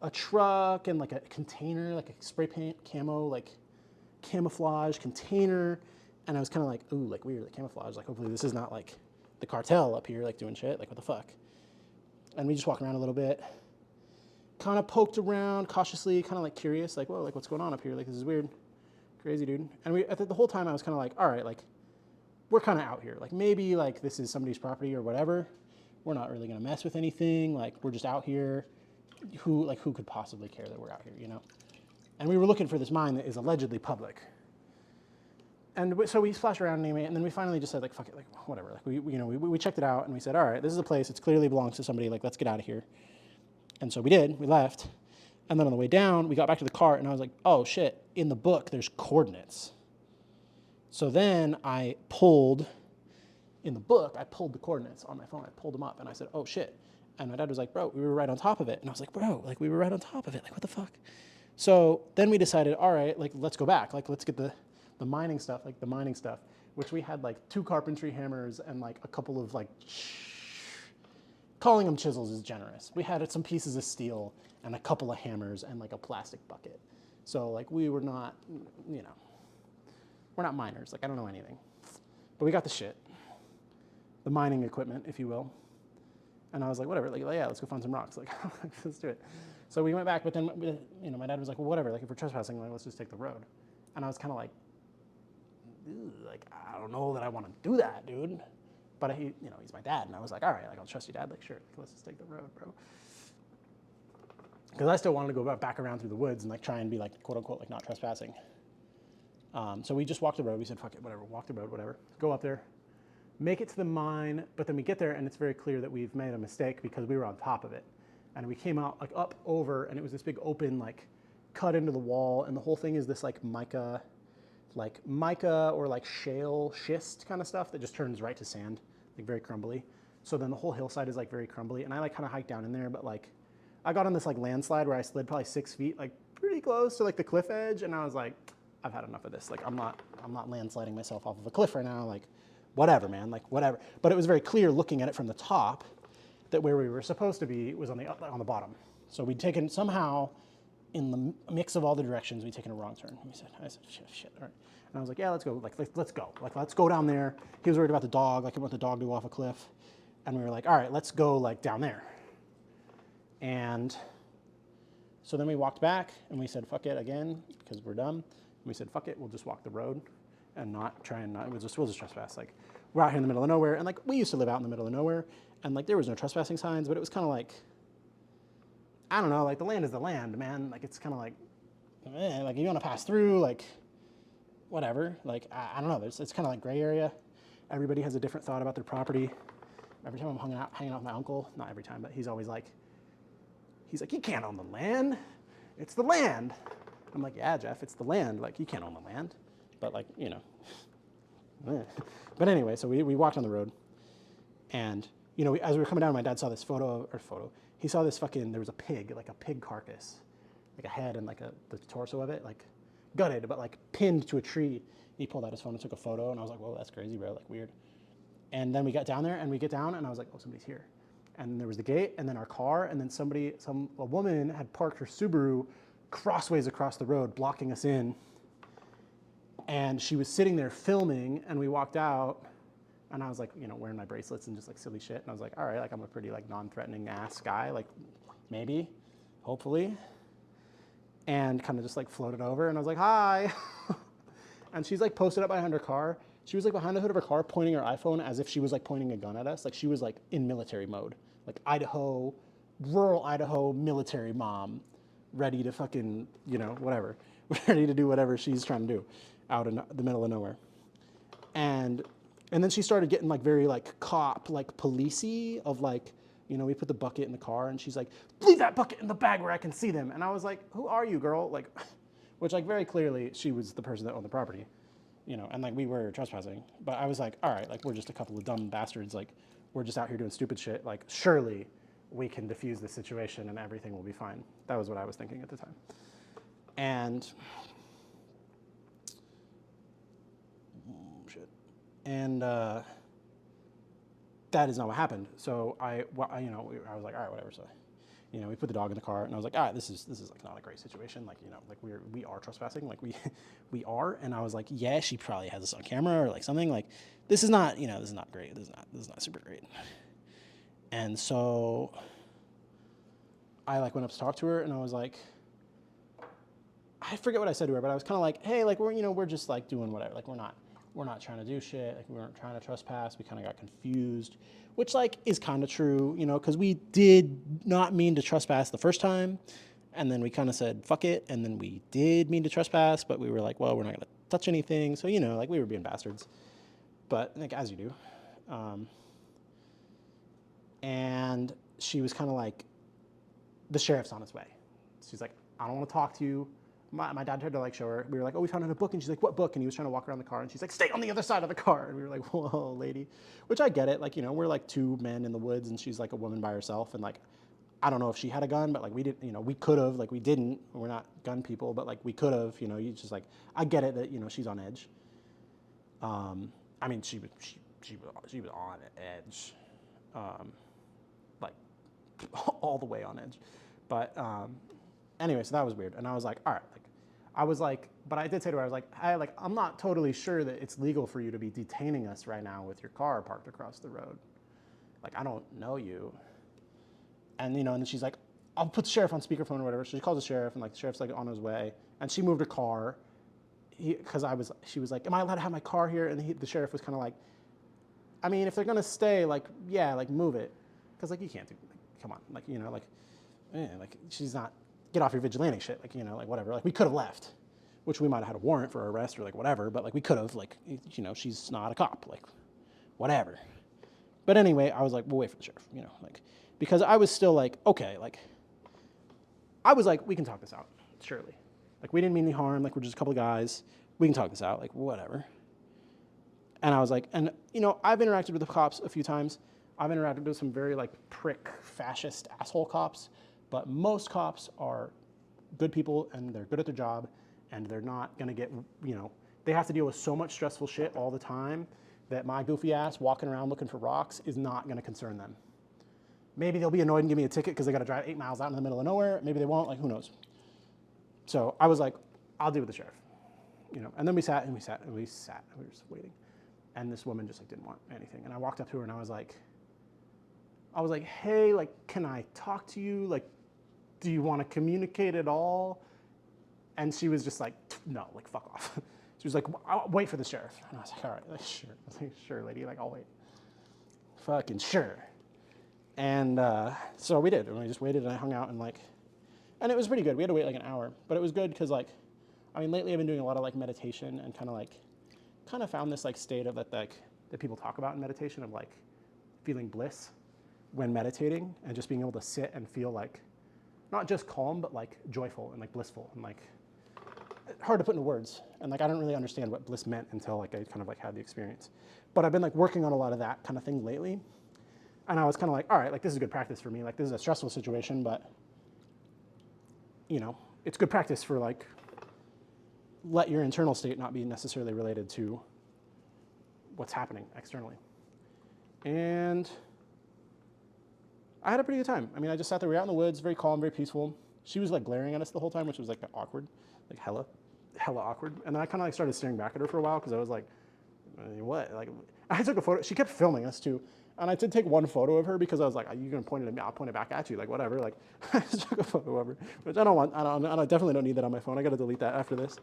a truck and like a container, like a spray paint camo, like camouflage container. And I was kind of like, ooh, like weird, like camouflage. Like hopefully this is not like the cartel up here, like doing shit. Like what the fuck? And we just walked around a little bit, kind of poked around cautiously, kind of like curious, like, whoa, like what's going on up here? Like this is weird, crazy, dude. And the whole time I was kind of like, all right, like we're kind of out here. Like maybe like this is somebody's property or whatever. We're not really gonna mess with anything. Like we're just out here. Who could possibly care that we're out here, you know? And we were looking for this mine that is allegedly public. And so we splashed around anyway, and then we finally just said like, fuck it, like whatever. Like we checked it out and we said, all right, this is a place. It clearly belongs to somebody. Like let's get out of here. And so we did. We left. And then on the way down, we got back to the cart, and I was like, oh shit! In the book, there's coordinates. So then I pulled the coordinates on my phone. I pulled them up, and I said, oh shit. And my dad was like, bro, we were right on top of it. And I was like, bro, like we were right on top of it. Like, what the fuck? So then we decided, all right, like let's go back. Like let's get the mining stuff, which we had like 2 carpentry hammers and like a couple of like, calling them chisels is generous. We had some pieces of steel and a couple of hammers and like a plastic bucket. So like we were not, you know, we're not miners. Like I don't know anything. But we got the shit. The mining equipment, if you will. And I was like, whatever, like, yeah, let's go find some rocks. Like, let's do it. So we went back, but then, you know, my dad was like, well, whatever, like, if we're trespassing, like, let's just take the road. And I was kind of like, I don't know that I want to do that, dude. But he, you know, he's my dad. And I was like, all right, like, I'll trust you, Dad. Like, sure, like, let's just take the road, bro. Because I still wanted to go back around through the woods and, like, try and be, like, quote, unquote, like, not trespassing. So we just walked the road. We said, fuck it, whatever, walk the road, whatever. Go up there. Make it to the mine, but then we get there and it's very clear that we've made a mistake because we were on top of it. And we came out like up over, and it was this big open, like cut into the wall, and the whole thing is this like mica or like shale schist kind of stuff that just turns right to sand, like very crumbly. So then the whole hillside is like very crumbly, and I like kind of hiked down in there, but like I got on this like landslide where I slid probably 6 feet, like pretty close to like the cliff edge, and I was like, I've had enough of this. Like I'm not landsliding myself off of a cliff right now, like whatever, man, like whatever. But it was very clear looking at it from the top that where we were supposed to be was on the bottom. So we'd taken somehow, in the mix of all the directions, we'd taken a wrong turn. I said, shit, all right. And I was like, yeah, let's go, like, let's go. Like, let's go down there. He was worried about the dog, like, he wanted the dog to go off a cliff. And we were like, all right, let's go, like, down there. And so then we walked back, and we said, fuck it again, because we're dumb. And we said, fuck it, we'll just walk the road and we'll just trespass. Like, we're out here in the middle of nowhere, and like, we used to live out in the middle of nowhere, and like, there was no trespassing signs, but it was kind of like, I don't know, like, the land is the land, man. Like, it's kind of like, like, you want to pass through, like, whatever. Like, I don't know, it's kind of like gray area. Everybody has a different thought about their property. Every time I'm hanging out with my uncle, not every time, but he's like, you can't own the land. It's the land. I'm like, yeah, Jeff, it's the land. Like, you can't own the land. But like, you know. But anyway, so we walked on the road, and you know, as we were coming down, my dad saw this photo. He saw this there was a pig, like a pig carcass, like a head and like the torso of it, like gutted, but like pinned to a tree. He pulled out his phone and took a photo, and I was like, whoa, that's crazy, bro, like weird. And then we got down there, and I was like, oh, somebody's here. And there was the gate, and then our car, and then a woman had parked her Subaru crossways across the road, blocking us in. And she was sitting there filming, and we walked out, and I was like, you know, wearing my bracelets and just like silly shit. And I was like, all right, like I'm a pretty like non-threatening ass guy, like maybe, hopefully. And kind of just like floated over, and I was like, hi. And she's like posted up behind her car. She was like behind the hood of her car pointing her iPhone as if she was like pointing a gun at us. Like she was like in military mode, like rural Idaho military mom, ready to fucking, you know, whatever, ready to do whatever she's trying to do out in the middle of nowhere. And then she started getting like very like cop, like policey of like, you know, we put the bucket in the car, and she's like, leave that bucket in the bag where I can see them. And I was like, who are you, girl? Like, which like very clearly she was the person that owned the property. you know, and like we were trespassing, but I was like, all right, like we're just a couple of dumb bastards, like we're just out here doing stupid shit, like surely we can diffuse the situation and everything will be fine. That was what I was thinking at the time. And that is not what happened. So I was like, all right, whatever. So, you know, we put the dog in the car, and I was like, all right, this is like not a great situation. Like, you know, like we are trespassing, like we are. And I was like, yeah, she probably has this on camera or like something. Like, this is not, you know, this is not great. This is not super great. And so I like went up to talk to her, and I was like, I forget what I said to her, but I was kind of like, hey, like we're just like doing whatever. Like we're not trying to do shit. Like we weren't trying to trespass. We kind of got confused, which like is kind of true, you know, because we did not mean to trespass the first time. And then we kind of said, fuck it. And then we did mean to trespass, but we were like, well, we're not going to touch anything. So, you know, like we were being bastards, but like, as you do. And she was kind of like, the sheriff's on his way. She's like, I don't want to talk to you. My dad tried to like show her. We were like, oh, we found a book. And she's like, what book? And he was trying to walk around the car. And she's like, stay on the other side of the car. And we were like, whoa, lady. Which I get it. Like, you know, we're like two men in the woods and she's like a woman by herself. And like, I don't know if she had a gun, but like we didn't, you know, we could have, like we didn't. We're not gun people, but like we could have, you know, you just like, I get it that, you know, she's on edge. I mean, she was on edge. Like all the way on edge. But anyway, so that was weird. And I was like, all right, like, I was like, but I did say to her, I was like, I'm not totally sure that it's legal for you to be detaining us right now with your car parked across the road. Like, I don't know you. And, you know, and then she's like, I'll put the sheriff on speakerphone or whatever. So she calls the sheriff, and like the sheriff's like on his way. And she moved her car, because she was like, am I allowed to have my car here? And the sheriff was kind of like, I mean, if they're gonna stay, like, yeah, like move it, because like you can't do, like, come on, like, you know, like she's not, get off your vigilante shit, like, you know, like whatever, like we could have left, which we might have had a warrant for arrest or like whatever, but like we could have, like, you know, she's not a cop, like whatever. But anyway, I was like, we'll wait for the sheriff, you know, like, because I was still like, okay, like, I was like, we can talk this out, surely. Like, we didn't mean any harm, like, we're just a couple of guys, we can talk this out, like, whatever. And I was like, and, you know, I've interacted with the cops a few times. I've interacted with some very, like, prick, fascist, asshole cops, but most cops are good people, and they're good at their job, and they're not going to get, you know, they have to deal with so much stressful shit all the time that my goofy ass walking around looking for rocks is not going to concern them. Maybe they'll be annoyed and give me a ticket because they got to drive 8 miles out in the middle of nowhere. Maybe they won't, like, who knows. So I was like, I'll deal with the sheriff, you know. And then we sat and we were just waiting. And this woman just like didn't want anything. And I walked up to her and I was like, hey, like, can I talk to you? Like, do you want to communicate at all? And she was just like, no, like, fuck off. She was like, I'll wait for the sheriff. And I was like, all right, like, sure. I was like, sure, lady, like, I'll wait. Fucking sure. And so we did, and we just waited, and I hung out, and like, and it was pretty good. We had to wait like an hour, but it was good because, like, I mean, lately I've been doing a lot of like meditation and kind of found this like state of that people talk about in meditation of like feeling bliss when meditating and just being able to sit and feel like not just calm but like joyful and like blissful and like hard to put into words. And like I didn't really understand what bliss meant until like I kind of like had the experience. But I've been like working on a lot of that kind of thing lately. And I was kind of like, all right, like this is good practice for me. Like this is a stressful situation, but you know, it's good practice for like, let your internal state not be necessarily related to what's happening externally. And I had a pretty good time. I mean, I just sat there, we were out in the woods, very calm, very peaceful. She was like glaring at us the whole time, which was like awkward, like hella awkward. And then I kind of like started staring back at her for a while because I was like, what? Like, I took a photo. She kept filming us too. And I did take one photo of her because I was like, are you going to point it at me? I'll point it back at you, like whatever. Like, I just took a photo of her, which I definitely don't need that on my phone. I got to delete that after this.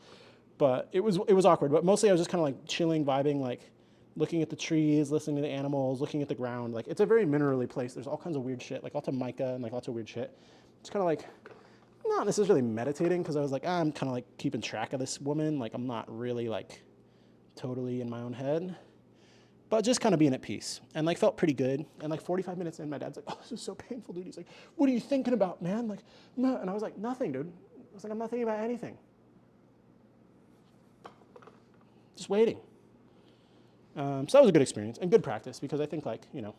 But it was awkward. But mostly I was just kind of like chilling, vibing, like looking at the trees, listening to the animals, looking at the ground. Like it's a very minerally place. There's all kinds of weird shit, like lots of mica and like lots of weird shit. It's kind of like not necessarily meditating because I was like, I'm kind of like keeping track of this woman. Like I'm not really like totally in my own head. But just kind of being at peace and like felt pretty good. And like 45 minutes in, my dad's like, oh, this is so painful, dude. He's like, what are you thinking about, man? Like, no. And I was like, nothing, dude. I was like, I'm not thinking about anything. just waiting. So that was a good experience and good practice, because I think, like, you know,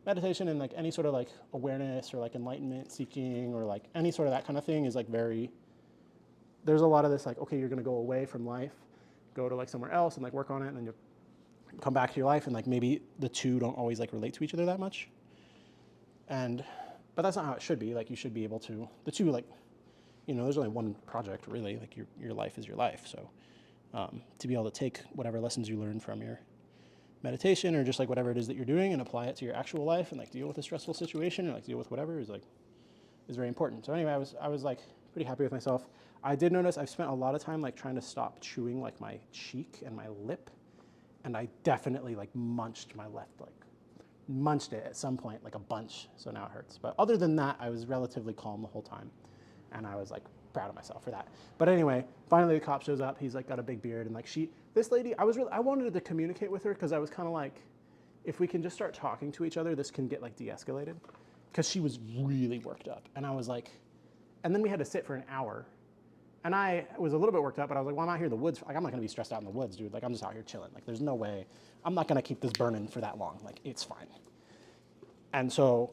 meditation and like any sort of like awareness or like enlightenment seeking or like any sort of that kind of thing is like there's a lot of this like, okay, you're going to go away from life, go to like somewhere else and like work on it, and then you come back to your life, and like maybe the two don't always like relate to each other that much. But that's not how it should be. Like, you should be able to, the two, like, you know, there's only one project really, like your life is your life. So to be able to take whatever lessons you learn from your meditation or just like whatever it is that you're doing and apply it to your actual life and like deal with a stressful situation or like deal with whatever is very important. So anyway, I was like pretty happy with myself. I did notice I've spent a lot of time like trying to stop chewing like my cheek and my lip, and I definitely like munched my left, like munched it at some point like a bunch, so now it hurts. But other than that, I was relatively calm the whole time, and I was like proud of myself for that. But anyway, finally the cop shows up. He's like got a big beard, and like this lady, I wanted to communicate with her, because I was kind of like, if we can just start talking to each other, this can get like de-escalated, because she was really worked up. And I was like, and then we had to sit for an hour, and I was a little bit worked up, but I was like, well, I'm out here in the woods. Like, I'm not gonna be stressed out in the woods, dude. Like, I'm just out here chilling. Like, there's no way, I'm not gonna keep this burning for that long. Like, it's fine. And so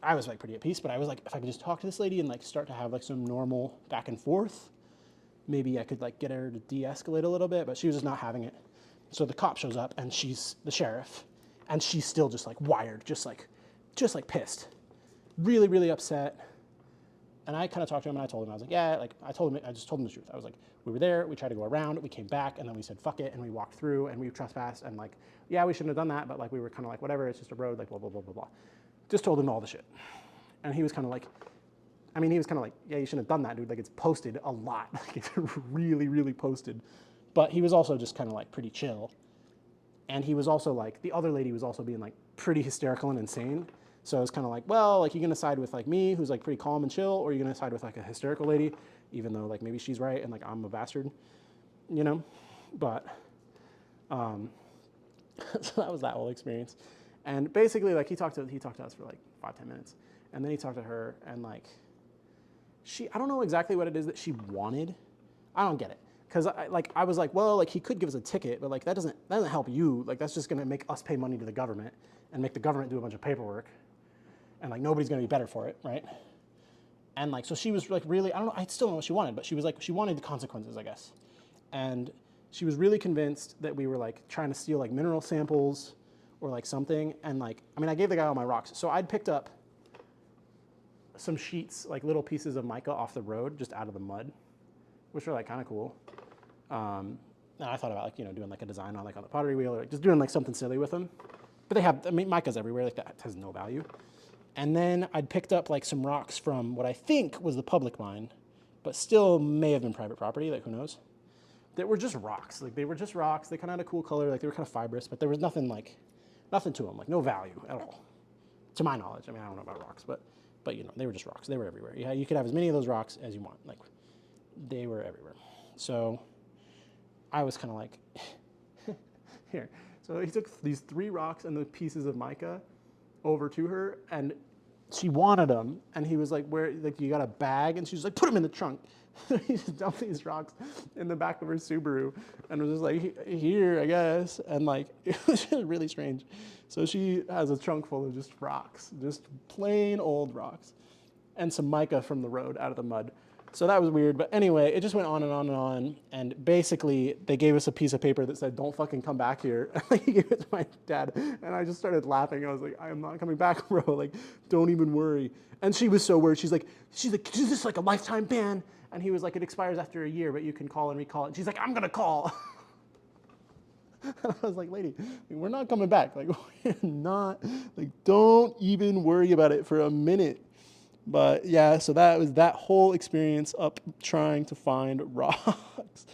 I was like pretty at peace, but I was like, if I could just talk to this lady and like start to have like some normal back and forth, maybe I could like get her to de-escalate a little bit, but she was just not having it. So the cop shows up, and she's the sheriff, and she's still just like wired, just like pissed, really, really upset. And I kind of talked to him, and I told him, I was like, yeah, like I just told him the truth. I was like, we were there, we tried to go around, we came back, and then we said, fuck it, and we walked through, and we trespassed, and like, yeah, we shouldn't have done that, but like we were kind of like, whatever, it's just a road, like blah, blah, blah, blah, blah. Just told him all the shit. And he was kind of like, yeah, you shouldn't have done that, dude. Like, it's posted a lot. Like, it's really, really posted. But he was also just kind of like pretty chill. And he was also like, the other lady was also being like pretty hysterical and insane. So I was kind of like, well, like, you gonna side with like me, who's like pretty calm and chill, or are you gonna side with like a hysterical lady, even though like maybe she's right and like I'm a bastard, you know? But so that was that whole experience. And basically, like, he talked to us for like 5-10 minutes, and then he talked to her, and like, I don't know exactly what it is that she wanted. I don't get it. Because I was like, well, like, he could give us a ticket, but like that doesn't help you. Like, that's just gonna make us pay money to the government and make the government do a bunch of paperwork, and like nobody's gonna be better for it, right? And like, so she was like really, I still don't know what she wanted, but she was like, she wanted the consequences, I guess. And she was really convinced that we were like trying to steal like mineral samples or like something. And like, I mean, I gave the guy all my rocks. So I'd picked up some sheets, like little pieces of mica off the road, just out of the mud, which are like kind of cool. And I thought about like, you know, doing like a design on like on the pottery wheel, or like just doing like something silly with them. But they have, I mean, mica's everywhere, like that has no value. And then I'd picked up like some rocks from what I think was the public mine, but still may have been private property, like who knows? That were just rocks. Like, they were just rocks. They kind of had a cool color, like they were kind of fibrous, but there was nothing to them, like no value at all, to my knowledge. I mean, I don't know about rocks, but you know, they were just rocks. They were everywhere. Yeah, you could have as many of those rocks as you want. Like, they were everywhere. So I was kind of like, here. So he took these 3 rocks and the pieces of mica over to her, and she wanted them, and he was like, where, like, you got a bag? And she was like, put them in the trunk. He just dumped these rocks in the back of her Subaru, and was just like, here, I guess. And like, it was just really strange. So she has a trunk full of just rocks, just plain old rocks, and some mica from the road out of the mud. So that was weird. But anyway, it just went on and on and on. And basically, they gave us a piece of paper that said, don't fucking come back here. And he gave it to my dad. And I just started laughing. I was like, I am not coming back, bro. Like, don't even worry. And she was so worried. She's like, is this like a lifetime ban? And he was like, it expires after a year, but you can call and recall it. And she's like, I'm going to call. And I was like, lady, we're not coming back. Like, we're not. Like, don't even worry about it for a minute. But yeah, so that was that whole experience up trying to find rocks.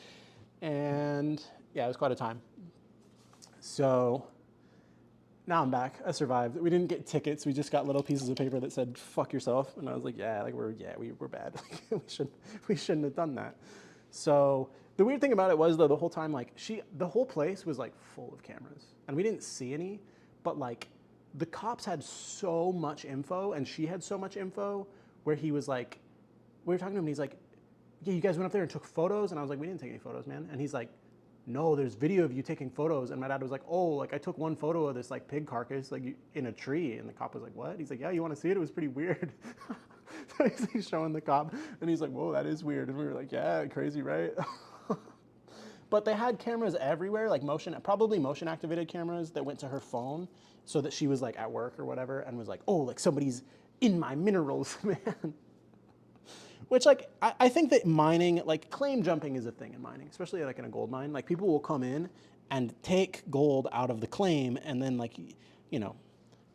And yeah, it was quite a time. So now I'm back. I survived. We didn't get tickets. We just got little pieces of paper that said, fuck yourself. And I was like, yeah, like we're bad. we shouldn't have done that. So the weird thing about it was, though, the whole time, like, the whole place was like full of cameras, and we didn't see any, but like, the cops had so much info, and she had so much info, where he was like, we were talking to him, and he's like, yeah, you guys went up there and took photos? And I was like, we didn't take any photos, man. And he's like, no, there's video of you taking photos. And my dad was like, oh, like I took one photo of this like pig carcass like in a tree. And the cop was like, what? He's like, yeah, you want to see it? It was pretty weird. So he's like showing the cop and he's like, whoa, that is weird. And we were like, yeah, crazy, right? But they had cameras everywhere, like probably motion activated cameras that went to her phone so that she was like at work or whatever and was like, oh, like somebody's in my minerals, man. Which like, I think that mining, like claim jumping is a thing in mining, especially like in a gold mine. Like people will come in and take gold out of the claim and then like, you know,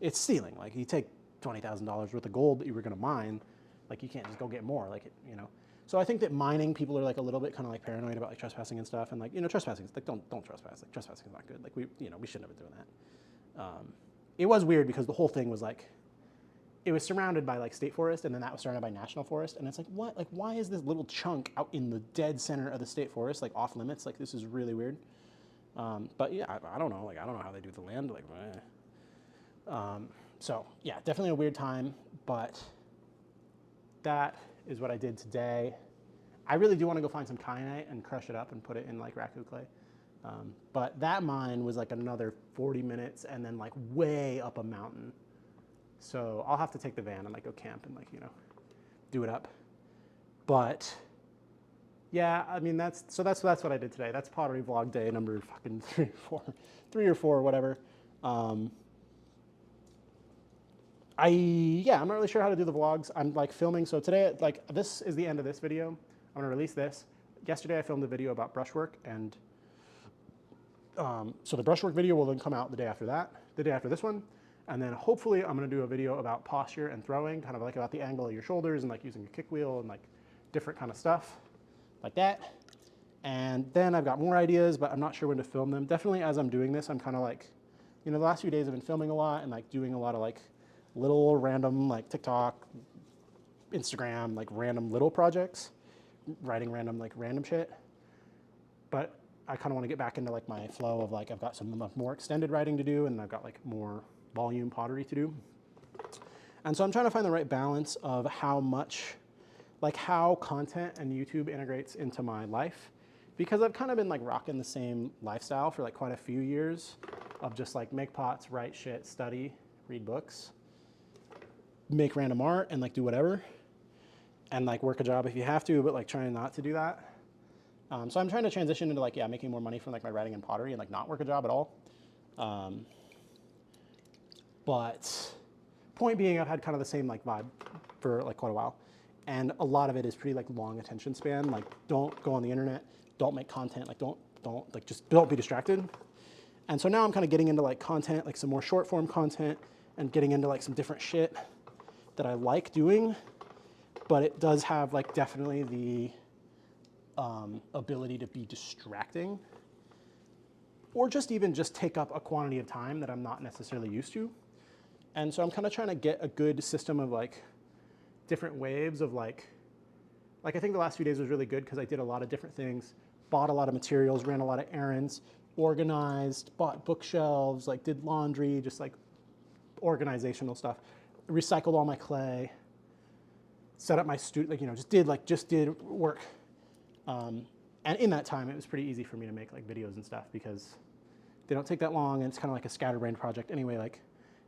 it's stealing. Like you take $20,000 worth of gold that you were gonna mine, like you can't just go get more, like, you know. So I think that mining, people are like a little bit kind of like paranoid about like trespassing and stuff, and like, you know, trespassing, like don't trespass. Like trespassing is not good. Like we shouldn't have been doing that. It was weird because the whole thing was like, it was surrounded by like state forest, and then that was surrounded by national forest, and it's like, what? Like why is this little chunk out in the dead center of the state forest like off limits? Like this is really weird. But yeah, I don't know. Like I don't know how they do the land. Like, so yeah, definitely a weird time, but that is what I did today. I really do want to go find some kyanite and crush it up and put it in like raku clay. But that mine was like another 40 minutes and then like way up a mountain. So I'll have to take the van and like go camp and like, you know, do it up. But yeah, I mean, that's what I did today. That's pottery vlog day number fucking three or four, whatever. I'm not really sure how to do the vlogs. I'm like filming. So today, like this is the end of this video. I'm gonna release this. Yesterday I filmed a video about brushwork, and so the brushwork video will then come out the day after that, the day after this one. And then hopefully I'm gonna do a video about posture and throwing, kind of like about the angle of your shoulders and like using a kick wheel and like different kind of stuff like that. And then I've got more ideas, but I'm not sure when to film them. Definitely as I'm doing this, I'm kind of like, you know, the last few days I've been filming a lot and like doing a lot of like little random like TikTok, Instagram, like random little projects, writing random shit. But I kind of want to get back into like my flow of like, I've got some more extended writing to do and I've got like more volume pottery to do. And so I'm trying to find the right balance of how much, like how content and YouTube integrates into my life, because I've kind of been like rocking the same lifestyle for like quite a few years of just like make pots, write shit, study, read books, make random art and like do whatever and like work a job if you have to, but like trying not to do that. So I'm trying to transition into like, yeah, making more money from like my writing and pottery and like not work a job at all. But point being, I've had kind of the same like vibe for like quite a while. And a lot of it is pretty like long attention span. Like don't go on the internet, don't make content, like don't like just don't be distracted. And so now I'm kind of getting into like content, like some more short form content and getting into like some different shit that I like doing, but it does have like definitely the ability to be distracting or just even just take up a quantity of time that I'm not necessarily used to. And so I'm kind of trying to get a good system of like different waves of like I think the last few days was really good because I did a lot of different things, bought a lot of materials, ran a lot of errands, organized, bought bookshelves, like did laundry, just like organizational stuff, recycled all my clay, set up my studio, like, you know, just did work. And in that time, it was pretty easy for me to make like videos and stuff because they don't take that long and it's kind of like a scatterbrained project anyway. Like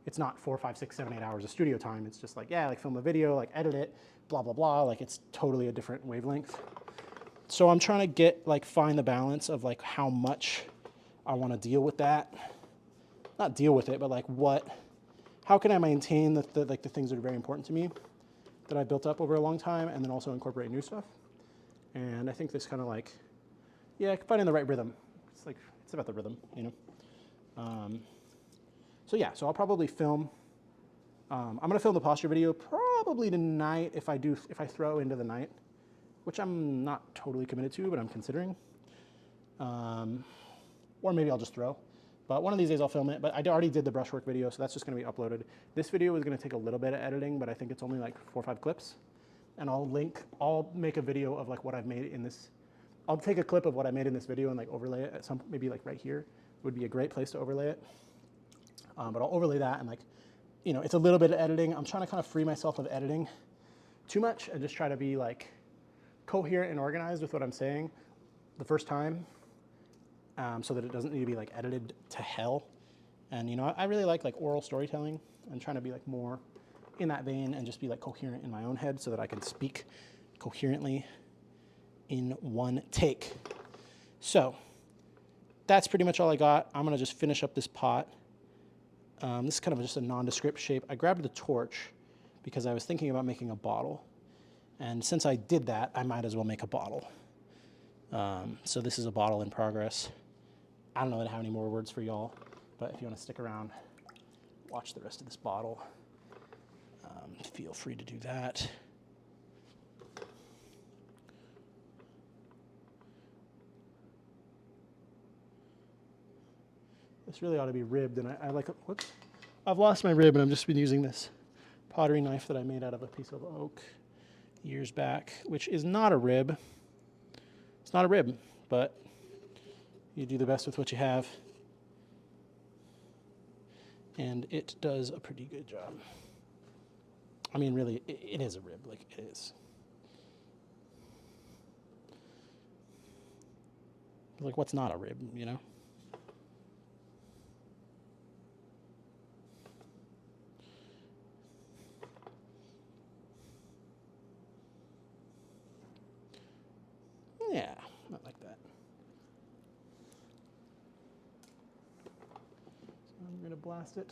it's not 4, 5, 6, 7, 8 hours of studio time. It's just like, yeah, like film a video, like edit it, blah, blah, blah. Like it's totally a different wavelength. So I'm trying to find the balance of like how much I want to deal with that. Not deal with it, but like how can I maintain the things that are very important to me that I built up over a long time and then also incorporate new stuff. And I think this kind of like, yeah, finding the right rhythm. It's about the rhythm, you know? So yeah, so I'll probably film, I'm gonna film the posture video probably tonight if I throw into the night, which I'm not totally committed to, but I'm considering. Or maybe I'll just throw. But one of these days I'll film it, but I already did the brushwork video, so that's just gonna be uploaded. This video is gonna take a little bit of editing, but I think it's only like 4 or 5 clips. And I'll make a video of like what I've made in this. I'll take a clip of what I made in this video and like overlay it at maybe like right here would be a great place to overlay it. But I'll overlay that and like, you know, it's a little bit of editing. I'm trying to kind of free myself of editing too much and just try to be like coherent and organized with what I'm saying the first time. so that it doesn't need to be like edited to hell. And you know, I really like oral storytelling. I'm trying to be like more in that vein and just be like coherent in my own head so that I can speak coherently in one take. So that's pretty much all I got. I'm gonna just finish up this pot. This is kind of just a nondescript shape. I grabbed the torch because I was thinking about making a bottle. And since I did that, I might as well make a bottle. So this is a bottle in progress. I don't know that I have any more words for y'all, but if you want to stick around, watch the rest of this bottle, feel free to do that. This really ought to be ribbed, and I like it. Whoops. I've lost my rib, and I've just been using this pottery knife that I made out of a piece of oak years back, which is not a rib. It's not a rib, but you do the best with what you have. And it does a pretty good job. I mean, really, it is a rib, like it is. Like, what's not a rib, you know? Yeah, not like that. So I'm going to blast it.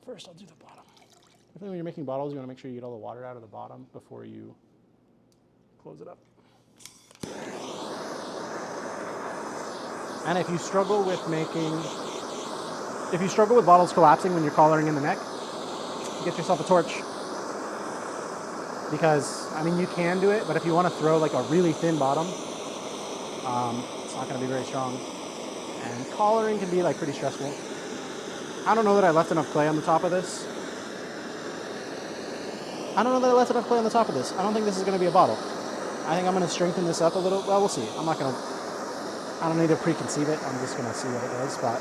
First, I'll do the bottom. I think when you're making bottles, you want to make sure you get all the water out of the bottom before you close it up. And if you struggle with bottles collapsing when you're collaring in the neck, get yourself a torch. Because, I mean, you can do it, but if you want to throw like a really thin bottom, it's not going to be very strong. And collaring can be like pretty stressful. I don't know that I left enough clay on the top of this. I don't think this is going to be a bottle. I think I'm going to strengthen this up a little. Well, we'll see. I don't need to preconceive it. I'm just going to see what it does. But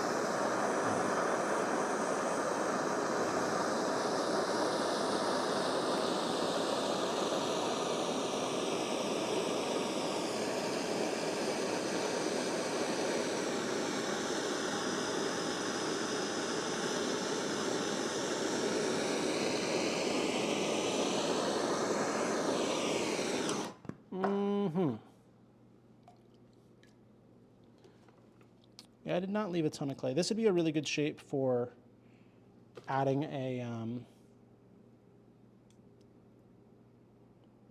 yeah, I did not leave a ton of clay. This would be a really good shape for adding a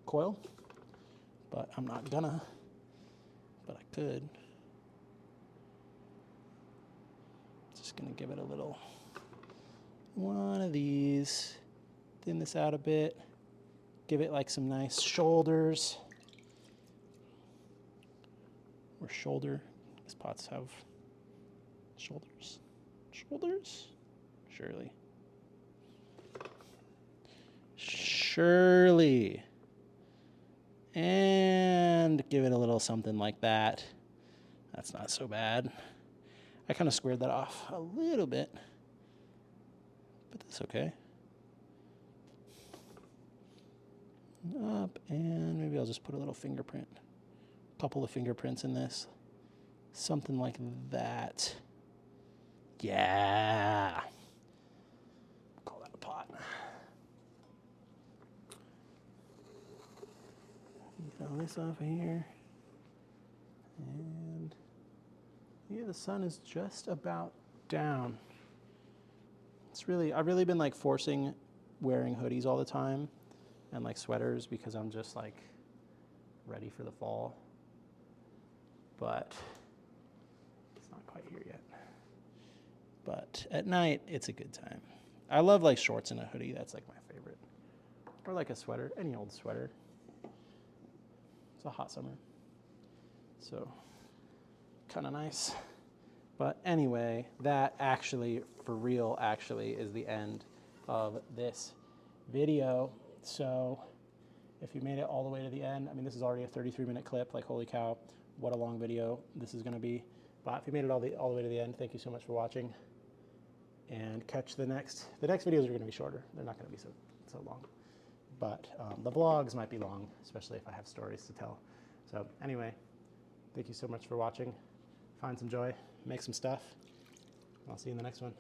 coil, but I'm not gonna, but I could. Just gonna give it a little one of these, thin this out a bit, give it like some nice shoulders, or shoulder. These pots have shoulders. Shoulders? Surely. And give it a little something like that. That's not so bad. I kind of squared that off a little bit, but that's okay. Up, and maybe I'll just put a little fingerprint, a couple of fingerprints in this. Something like that. Yeah. Call that a pot. Get all this off of here. And yeah, the sun is just about down. I've really been like forcing wearing hoodies all the time and like sweaters because I'm just like ready for the fall. But it's not quite here yet. But at night, it's a good time. I love like shorts and a hoodie. That's like my favorite. Or like a sweater, any old sweater. It's a hot summer. So kind of nice. But anyway, that actually, for real, actually is the end of this video. So if you made it all the way to the end, I mean, this is already a 33-minute clip. Like, holy cow, what a long video this is going to be. But if you made it all the way to the end, thank you so much for watching. And catch the next videos are going to be shorter. They're not going to be so long. But the vlogs might be long, especially if I have stories to tell. So anyway, Thank you so much for watching. Find some joy, make some stuff. I'll see you in the next one.